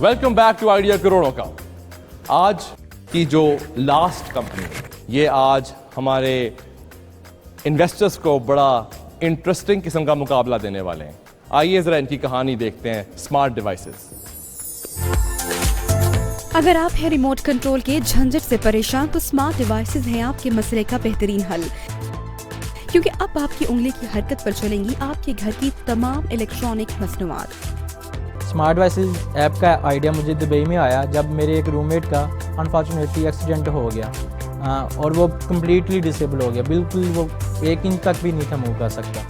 Welcome back to idea करोड़ों का। आज की जो लास्ट कंपनी है, ये आज हमारे इन्वेस्टर्स को बड़ा इंटरेस्टिंग किस्म का मुकाबला देने वाले हैं। आइए जरा इनकी कहानी देखते हैं। Smart devices. अगर आप हैं रिमोट कंट्रोल के झंझट से परेशान, तो स्मार्ट डिवाइसेस हैं आपके मसले का बेहतरीन हल, क्योंकि अब आपकी उंगली की हरकत पर चलेंगी आपके घर की तमाम इलेक्ट्रॉनिक मसनूआत। स्मार्ट डिवाइसेस ऐप का आइडिया मुझे दुबई में आया जब मेरे एक रूममेट का अनफॉर्चुनेटली एक्सीडेंट हो गया और वो कम्प्लीटली डिसेबल हो गया, बिल्कुल वो 1 इंच तक भी नहीं था मूव कर सकता।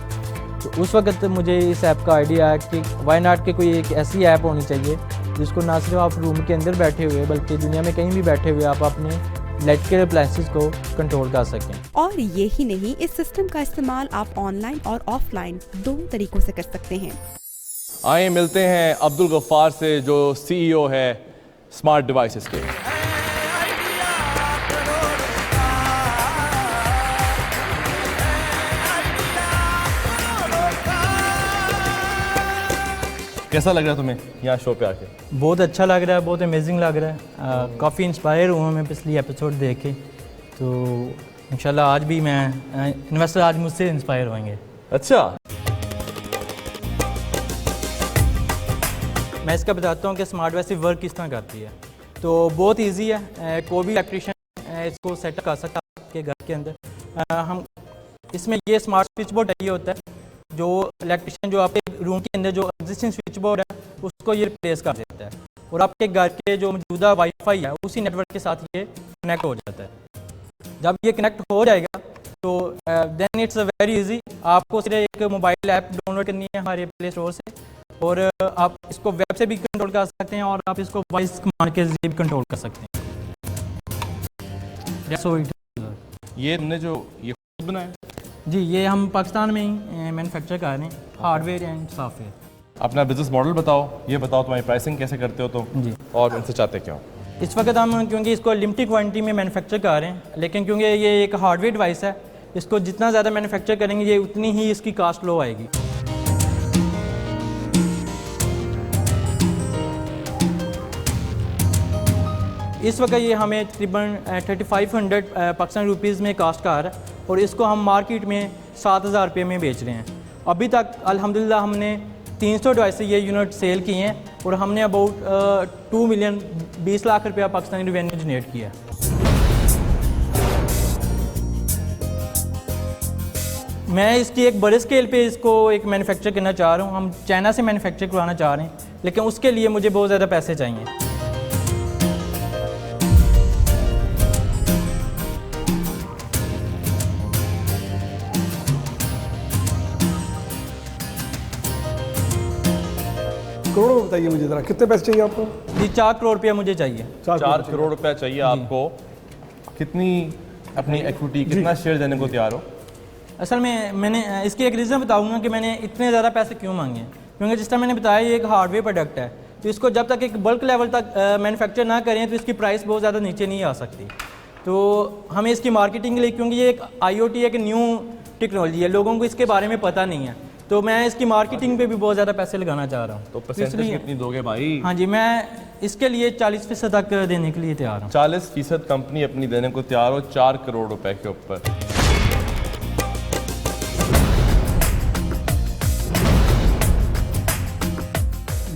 तो उस वक्त मुझे इस ऐप का आइडिया आया कि वाई नॉट के कोई एक ऐसी ऐप होनी चाहिए जिसको ना सिर्फ आप रूम के अंदर बैठे हुए बल्कि दुनिया में कहीं भी बैठे हुए आप अपने इलेक्ट्रिकल अप्लायंसेस को कंट्रोल कर सकें। और ये ही नहीं, इस सिस्टम का इस्तेमाल आप ऑनलाइन और ऑफलाइन दोनों तरीकों से कर सकते हैं। आइए मिलते हैं अब्दुल गफ्फार से, जो सीईओ है स्मार्ट डिवाइसेस के। कैसा लग रहा है तुम्हें यहाँ शो पे आके? बहुत अच्छा लग रहा है, बहुत अमेजिंग लग रहा है। काफ़ी इंस्पायर हुआ मैं पिछली एपिसोड देख के, तो इंशाल्लाह आज भी मैं इन्वेस्टर आज मुझसे इंस्पायर होंगे। अच्छा, मैं इसका बताता हूँ कि स्मार्ट डिवाइस वर्क किस तरह करती है। तो बहुत इजी है, कोई भी इलेक्ट्रिशियन इसको सेटअप कर सकता है आपके घर के अंदर। हम इसमें ये स्मार्ट स्विच बोर्ड चाहिए होता है, जो इलेक्ट्रिशियन जो आपके रूम के अंदर जो एग्जिस्टिंग स्विच बोर्ड है उसको ये रिप्लेस कर देता है और आपके घर के जो मौजूदा वाईफाई है उसी नेटवर्क के साथ ये कनेक्ट हो जाता है। जब ये कनेक्ट हो जाएगा तो देन इट्स वेरी इजी। आपको सिर्फ एक मोबाइल ऐप डाउनलोड करनी है हमारे प्ले स्टोर से, और आप इसको वेब से भी कंट्रोल कर सकते हैं और आप इसको वॉइस कमांड के जरिए भी कंट्रोल कर सकते हैं। ये हमने जो ये खुद बनाया? जी, ये हम पाकिस्तान में ही मैन्युफैक्चर कर रहे हैं, हार्डवेयर एंड सॉफ्टवेयर। अपना बिजनेस मॉडल बताओ, ये बताओ तुम्हारी प्राइसिंग कैसे करते हो तुम जी, और इनसे चाहते क्या हो? इस वक्त हम क्योंकि इसको लिमिटेड क्वांटिटी में मैन्युफैक्चर कर रहे हैं, लेकिन क्योंकि ये एक हार्डवेयर डिवाइस है, इसको जितना ज़्यादा मैन्युफैक्चर करेंगे ये उतनी ही इसकी कास्ट लो आएगी। इस वक्त ये हमें तकरीबन 3500 पाकिस्तानी रुपीज़ में कास्ट का आ रहा है और इसको हम मार्केट में 7000 रुपये में बेच रहे हैं। अभी तक अल्हम्दुलिल्लाह हमने 300 डिवाइस ये यूनिट सेल किए हैं और हमने अबाउट 2 मिलियन 20 लाख रुपया पाकिस्तानी रेवेन्यू जनरेट किया। मैं इसकी एक बड़े स्केल पे इसको एक मैन्युफैक्चर करना चाह रहा हूँ। हम चाइना से मैन्युफैक्चर करवाना चाह रहे हैं, लेकिन उसके लिए मुझे बहुत ज़्यादा पैसे चाहिए। करोड़ में बताइए मुझे ज़रा, कितने पैसे चाहिए आपको? जी, 4 करोड़ रुपया मुझे चाहिए। 4 करोड़ रुपया चाहिए आपको। कितनी अपनी इक्विटी, कितना शेयर देने को तैयार हो? असल में मैंने इसकी एक रीज़न बताऊंगा कि मैंने इतने ज़्यादा पैसे क्यों मांगे। क्योंकि जिस तरह मैंने बताया ये एक हार्डवेयर प्रोडक्ट है, तो इसको जब तक एक बल्क लेवल तक मैन्युफैक्चर ना करें तो इसकी प्राइस बहुत ज़्यादा नीचे नहीं आ सकती। तो हमें इसकी मार्केटिंग के लिए, क्योंकि ये एक IoT एक न्यू टेक्नोलॉजी है, लोगों को इसके बारे में पता नहीं है, तो मैं इसकी मार्केटिंग पे भी बहुत ज़्यादा पैसे लगाना चाह रहा हूँ। तो परसेंटेज कितनी दोगे भाई? हाँ जी, मैं इसके लिए 40% तक देने के लिए तैयार हूँ। 40% कंपनी अपनी देने को तैयार हो 4 करोड़ रुपए के ऊपर।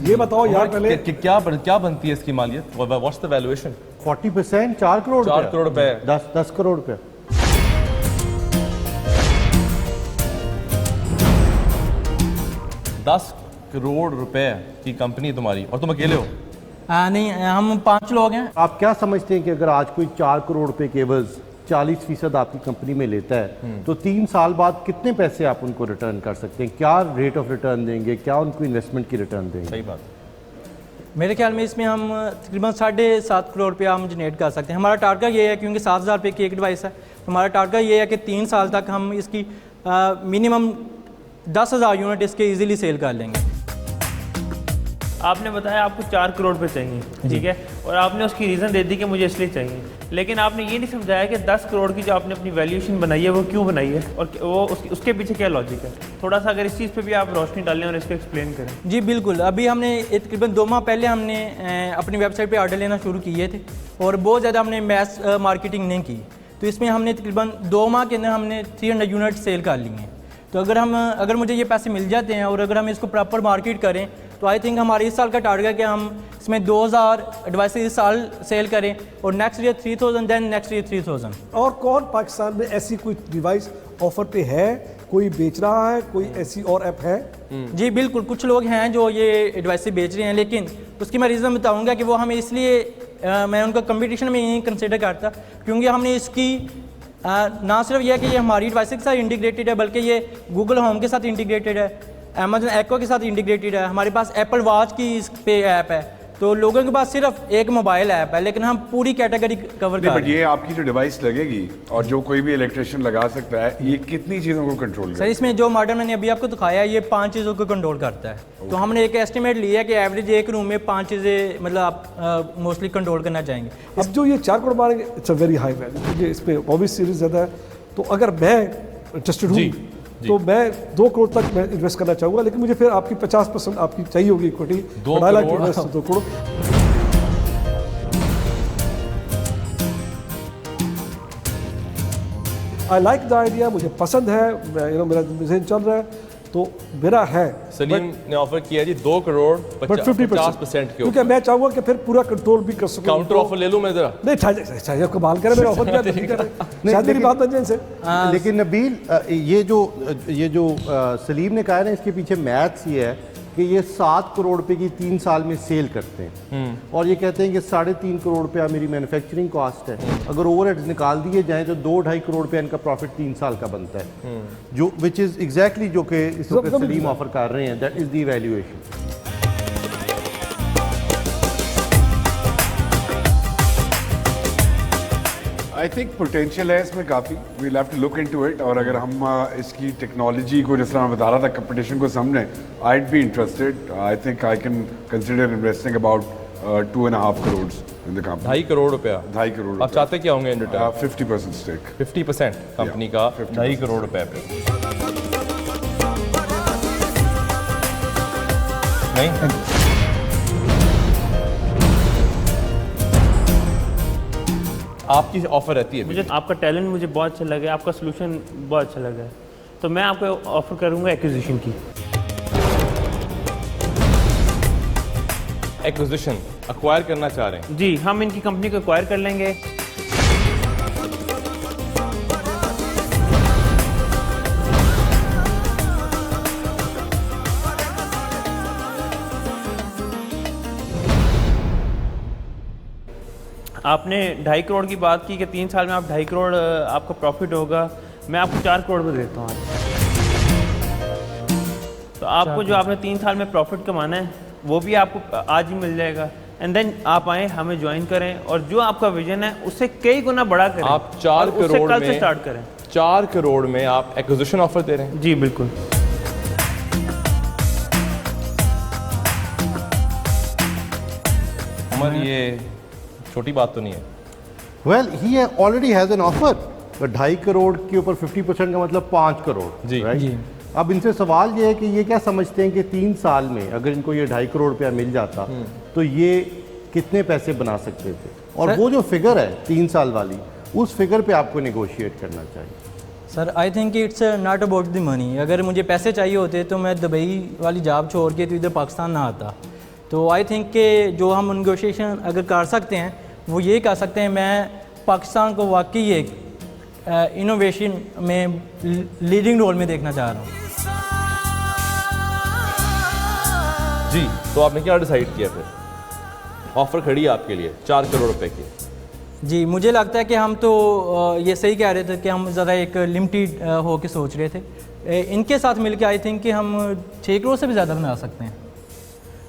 ये बताओ यार पहले क्या बनती है इसकी मालियत? What's the valuation? 40% 4 crore 4 crore रुपए। 10 करोड़ रुपए। 10 करोड़ रुपए की कंपनी तुम्हारी, और तुम अकेले हो? नहीं, हम 5 लोग हैं। आप क्या समझते हैं कि अगर आज कोई 4 करोड़ रुपए के एवज 40% आपकी कंपनी में लेता है तो 3 साल बाद कितने पैसे आप उनको रिटर्न कर सकते हैं? क्या रेट ऑफ रिटर्न देंगे, क्या उनको इन्वेस्टमेंट की रिटर्न देंगे? सही बात। मेरे ख्याल में इसमें हम तकरीबन 7.5 करोड़ रुपया हम जनरेट कर सकते हैं। हमारा टारगेट ये है, क्योंकि 7000 रुपये की एक डिवाइस है, तो हमारा टारगेट ये है कि 3 साल तक हम इसकी मिनिमम 10,000 यूनिट इसके ईजिली सेल कर लेंगे। आपने बताया आपको 4 करोड़ पे चाहिए, ठीक है, और आपने उसकी रीज़न दे दी कि मुझे इसलिए चाहिए, लेकिन आपने ये नहीं समझाया कि 10 करोड़ की जो आपने अपनी वैल्यूएशन बनाई है वो क्यों बनाई है और वो उसके पीछे क्या लॉजिक है। थोड़ा सा अगर इस चीज़ पे भी आप रोशनी डालें और इसको एक्सप्लेन करें। जी बिल्कुल, अभी हमने तकरीबन 2 माह पहले हमने अपनी वेबसाइट पे ऑर्डर लेना शुरू किए थे और बहुत ज़्यादा हमने मैस मार्केटिंग नहीं की, तो इसमें हमने तकरीबन 2 माह के अंदर हमने 300 यूनिट सेल कर लिए हैं। तो अगर मुझे ये पैसे मिल जाते हैं और अगर हम इसको प्रॉपर मार्केट करें तो आई थिंक हमारे इस साल का टारगेट है कि हम इसमें 2000 डिवाइसेस इस साल सेल करें और next year 3000, then next year 3000। और कौन पाकिस्तान में ऐसी कोई डिवाइस ऑफर पे है, कोई बेच रहा है, कोई ऐसी और ऐप है? जी बिल्कुल, कुछ लोग हैं जो ये डिवाइसेस बेच रहे हैं, लेकिन उसकी मैं रीज़न बताऊंगा कि वो हमें इसलिए मैं उनका कंपटीशन में नहीं कंसिडर करता क्योंकि हमने इसकी ना सिर्फ यह कि ये हमारी डिवाइसेस के साथ इंटीग्रेटेड है, बल्कि ये गूगल होम के साथ इंटीग्रेटेड है, अमेजन एक्को के साथ इंटीग्रेटेड है, हमारे पास एप्पल वॉच की इस पे ऐप है। तो लोगों के पास सिर्फ एक मोबाइल ऐप है, लेकिन हम पूरी कैटेगरी कवर कर रहे हैं। ये आपकी जो डिवाइस लगेगी और जो कोई भी इलेक्ट्रिशियन लगा सकता है, ये कितनी चीज़ों को कंट्रोल सर इसमें जो मॉडल मैंने अभी आपको दिखाया है ये 5 चीज़ों को कंट्रोल करता है। तो हमने एक एस्टिमेट लिया है कि एवरेज एक रूम में 5 चीज़ें मतलब आप मोस्टली कंट्रोल करना चाहेंगे। अब जो ये 4 करोड़ मारेंगे, it's a very high value, ये इस पे ऑब्वियस सीरीज ज़्यादा है। तो अगर मैं इंटरेस्टेड हूँ तो मैं 2 करोड़ तक मैं इन्वेस्ट करना चाहूँगा, लेकिन मुझे फिर आपकी 50% आपकी चाहिए होगी equity. 2 crore 2 crore I like the idea, मुझे पसंद है, मेरा जहन चल रहा है, तो मेरा है। सलीम ने ऑफर किया जी 2 करोड़ बट 50% के क्योंकि मैं चाहूँगा कि फिर पूरा कंट्रोल भी कर सकूँ। काउंटर ऑफर ले लूँ मैं जरा? नहीं, चाहिए कमाल करे, मेरा ऑफर क्या शायद मेरी बात बन जाए इनसे। लेकिन नबील, ये जो सलीम ने कहा है ना, इसके पीछे मैथ्स ये है कि ये 7 करोड़ रुपए की 3 साल में सेल करते हैं और ये कहते हैं कि 3.5 करोड़ रुपया मेरी मैन्युफैक्चरिंग कॉस्ट है। अगर ओवरहेड्स निकाल दिए जाएं तो 2-2.5 करोड़ रुपया इनका प्रॉफिट 3 साल का बनता है, जो विच इज़ एग्जैक्टली जो कि इस वक्त सलीम ऑफर कर रहे हैं। That is the valuation. I think potential है इसमें काफ़ी, we'll have to look into it. और अगर हम इसकी टेक्नोलॉजी को, जिस तरह मैं बता रहा था, कंपटीशन को समझें, I'd be interested. I think I can consider investing about 2.5 crores in the company. 2.5 crore रुपया। 2.5 करोड़। आप चाहते क्या होंगे इन रिटर्न? 50% stake. 50% कंपनी का 2.5 करोड़ रुपए पे। नहीं, आपकी ऑफर रहती है? मुझे आपका टैलेंट मुझे बहुत अच्छा लगा, आपका सोल्यूशन बहुत अच्छा लगा, तो मैं आपको ऑफर करूँगा एक्विजिशन की। एक्विजिशन एक्वायर करना चाह रहे हैं? जी, हम इनकी कंपनी को एक्वायर कर लेंगे। आपने 2.5 करोड़ की बात की कि 3 साल में आप 2.5 करोड़ आपका प्रॉफिट होगा, मैं आपको 4 करोड़ में देता हूँ। तो आपको जो आपने 3 साल में प्रॉफिट कमाना है वो भी आपको आज ही मिल जाएगा, एंड देन आप आए हमें ज्वाइन करें और जो आपका विजन है उससे कई गुना बड़ा करें। आप 4 करोड़ कल में से स्टार्ट करें। 4 करोड़ में आप एक्विजिशन ऑफर दे रहे हैं? जी बिल्कुल। उमर, ये छोटी बात तो नहीं है? Well, he already has an offer. 2.5 crore के ऊपर 50% का मतलब 5 करोड़। जी, right? जी। अब इनसे सवाल ये है कि ये क्या समझते हैं कि 3 साल में अगर इनको ये 2.5 करोड़ रुपया मिल जाता तो ये कितने पैसे बना सकते थे? और वो जो फिगर है 3 साल वाली, उस फिगर पे आपको नेगोशिएट करना चाहिए। Sir I think it's not about the money. अगर मुझे पैसे चाहिए होते तो मैं दुबई वाली जॉब छोड़ के तो इधर पाकिस्तान ना आता। तो आई थिंक कि जो हम नेगोशिएशन अगर कर सकते हैं वो ये कर सकते हैं, मैं पाकिस्तान को वाकई एक इनोवेशन में लीडिंग रोल में देखना चाह रहा हूँ। जी, तो आपने क्या डिसाइड किया फिर? ऑफर खड़ी है आपके लिए 4 करोड़ रुपए की। जी, मुझे लगता है कि हम तो ये सही कह रहे थे कि हम ज़्यादा एक लिमिटेड हो के सोच रहे थे। इनके साथ मिलकर आई थिंक कि हम 6 करोड़ से भी ज़्यादा बना सकते हैं।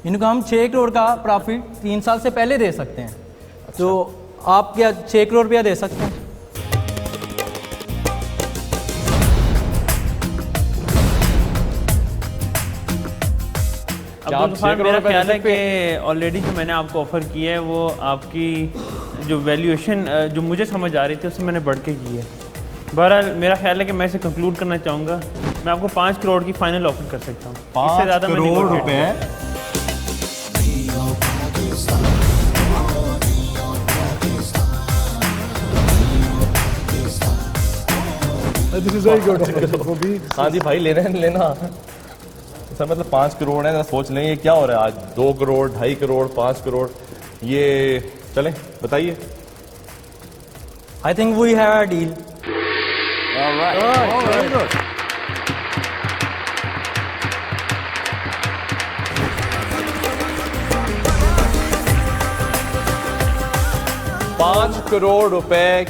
इनको हम 6 करोड़ का प्रॉफिट 3 साल से पहले दे सकते हैं। अच्छा। तो आप क्या 6 करोड़ रुपया दे सकते हैं? क्या आप अब्दुल 6 खान, करोड़ मेरा रुपए ख्याल दे है सकते हैं? कि ऑलरेडी जो मैंने आपको ऑफ़र किया है वो आपकी जो वैल्यूएशन जो मुझे समझ आ रही थी उससे मैंने बढ़ के की है। बहरहाल मेरा ख्याल है कि मैं इसे कंक्लूड करना चाहूँगा, मैं आपको 5 करोड़ की फाइनल ऑफर कर सकता हूँ। 5 करोड़ रुपए। दिस इज वेरी गुड वो भी हाँ जी भाई, लेना है लेना सर, मतलब 5 करोड़ है ना, सोच लें ये क्या हो रहा है आज। 2 करोड़, 2.5 करोड़, 5 करोड़, ये चलें बताइए। I think we have a deal. Very good. $5 crore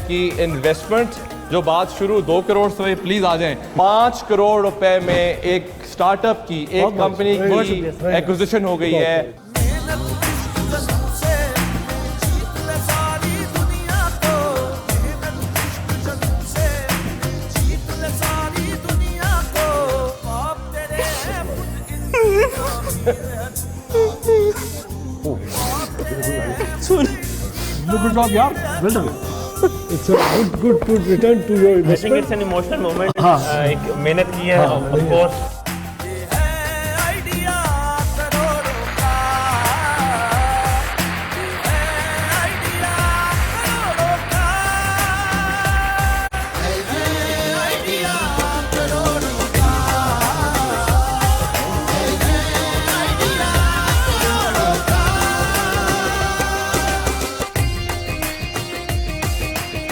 की इन्वेस्टमेंट, जो बात शुरू 2 करोड़ से हुई, प्लीज आ जाएं। 5 करोड़ रुपए में एक स्टार्टअप की, एक कंपनी की एक्विजिशन हो गई है। गुड जॉब यार, well done. It's a good return to your I think investment. It's an emotional moment. एक मेहनत की है ऑफ कोर्स।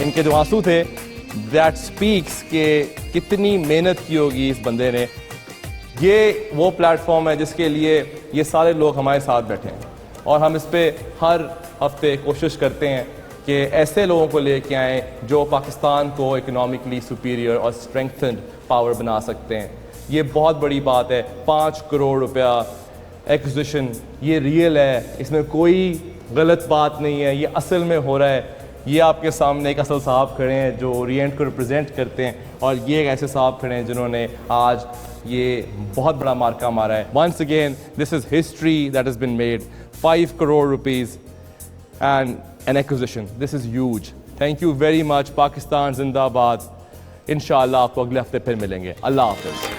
इनके जो आंसू थे, दैट स्पीक्स के कितनी मेहनत की होगी इस बंदे ने। ये वो प्लेटफॉर्म है जिसके लिए ये सारे लोग हमारे साथ बैठे हैं, और हम इस पे हर हफ्ते कोशिश करते हैं कि ऐसे लोगों को लेके आएँ जो पाकिस्तान को इकोनॉमिकली सुपीरियर और स्ट्रेंथन्ड पावर बना सकते हैं। ये बहुत बड़ी बात है। 5 करोड़ रुपया एक्विजिशन, ये रियल है, इसमें कोई गलत बात नहीं है, ये असल में हो रहा है। ये आपके सामने एक असल साहब खड़े हैं जो ओरिएंट को रिप्रेजेंट करते हैं, और ये एक ऐसे साहब खड़े हैं जिन्होंने आज ये बहुत बड़ा मार्का मारा है। Once again this is history that has been made. 5 crore rupees and an acquisition, this is huge. Thank you very much. Pakistan जिंदाबाद। इंशाअल्लाह आपको अगले हफ्ते फिर मिलेंगे। अल्लाह हाफिज।